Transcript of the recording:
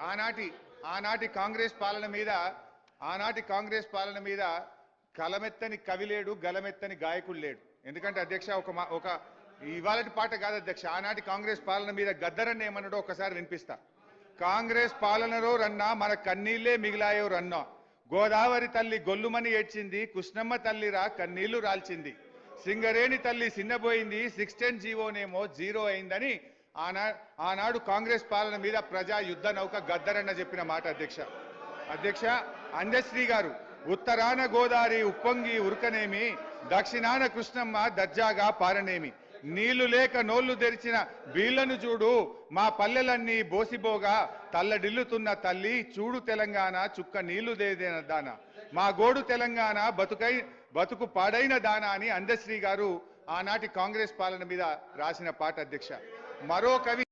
ఆనాటి కాంగ్రెస్ పాలన మీద కలమెత్తని కవిలేడు, గలమెత్తని గాయకుడు లేడు. ఎందుకంటే అధ్యక్ష ఒక ఇవాళటి పాట కాదు అధ్యక్ష, ఆనాటి కాంగ్రెస్ పాలన మీద గద్దరన్న ఏమన్నాడో ఒకసారి వినిపిస్తా. కాంగ్రెస్ పాలనలో రన్నా మన కన్నీళ్లే మిగిలాయో రన్నా, గోదావరి తల్లి గొల్లుమని ఏడ్చింది, కృష్ణమ్మ తల్లిరా కన్నీళ్లు రాల్చింది, సింగరేణి తల్లి సిన్నబోయింది, 610 జీవోనేమో జీరో అయిందని ఆనాడు కాంగ్రెస్ పాలన మీద ప్రజా యుద్ధ నౌక గద్దరన్న చెప్పిన మాట అధ్యక్ష. అందశ్రీ గారు, ఉత్తరాన గోదావరి ఉప్పొంగి ఉరకనేమి, దక్షిణాన కృష్ణమ్మ దర్జాగా పారనేమి, నీళ్లు లేక నోళ్లు తెరిచిన వీళ్లను చూడు, మా పల్లెలన్నీ బోసిబోగా తల్లడిల్లుతున్న తల్లి, చూడు తెలంగాణ చుక్క నీళ్లు దేదేన మా గోడు తెలంగాణ బతుకు పాడైన దానా అని అందశ్రీ గారు ఆనాటి కాంగ్రెస్ పాలన మీద రాసిన పాట అధ్యక్ష. మరో కవి